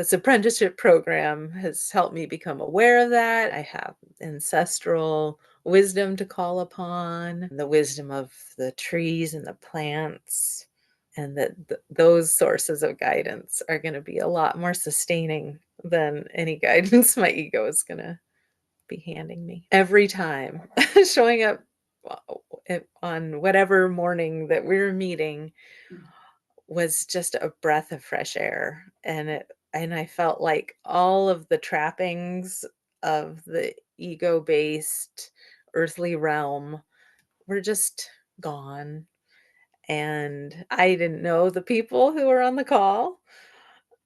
this apprenticeship program has helped me become aware of that. I have ancestral wisdom to call upon, the wisdom of the trees and the plants, and that those sources of guidance are going to be a lot more sustaining than any guidance my ego is going to be handing me. Every time showing up on whatever morning that we're meeting was just a breath of fresh air, and I felt like all of the trappings of the ego-based earthly realm were just gone. And I didn't know the people who were on the call,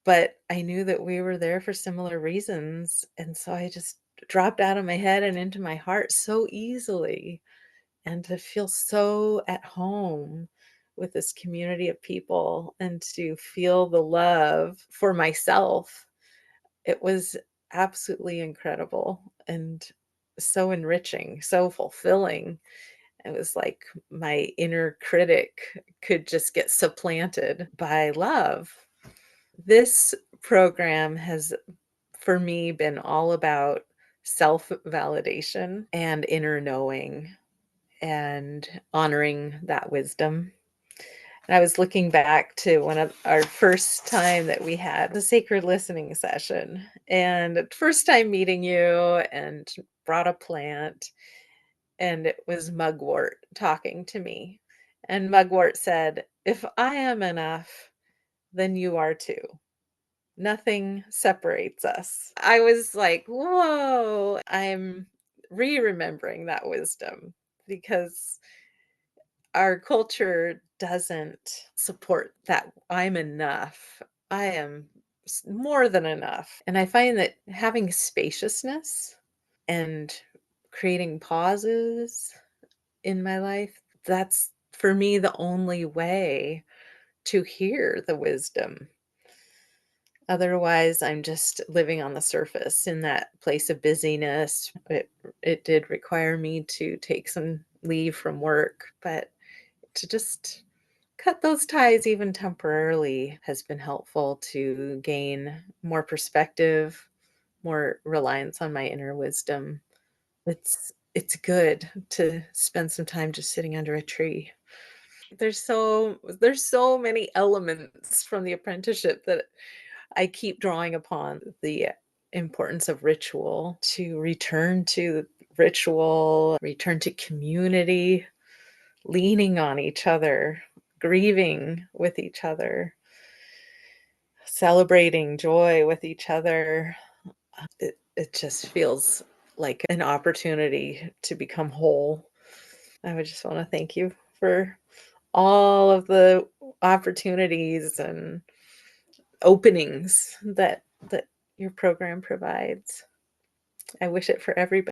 but I knew that we were there for similar reasons, and so I just dropped out of my head and into my heart so easily, and to feel so at home with this community of people and to feel the love for myself, it was absolutely incredible and so enriching, so fulfilling. It was like my inner critic could just get supplanted by love. This program has, for me, been all about self-validation and inner knowing and honoring that wisdom. And I was looking back to one of our first time that we had the sacred listening session, and first time meeting you, and brought a plant, and it was Mugwort talking to me. And Mugwort said, "If I am enough, then you are too. Nothing separates us." I was like, whoa, I'm re-remembering that wisdom because our culture doesn't support that I'm enough. I am more than enough. And I find that having spaciousness and creating pauses in my life, that's for me the only way to hear the wisdom. Otherwise, I'm just living on the surface in that place of busyness. It did require me to take some leave from work, but to just cut those ties even temporarily has been helpful to gain more perspective, more reliance on my inner wisdom. It's good to spend some time just sitting under a tree. There's so many elements from the apprenticeship that I keep drawing upon the importance of ritual, to return to ritual, return to community, leaning on each other, grieving with each other, celebrating joy with each other. It just feels like an opportunity to become whole. I would just want to thank you for all of the opportunities and openings that your program provides. I wish it for everybody.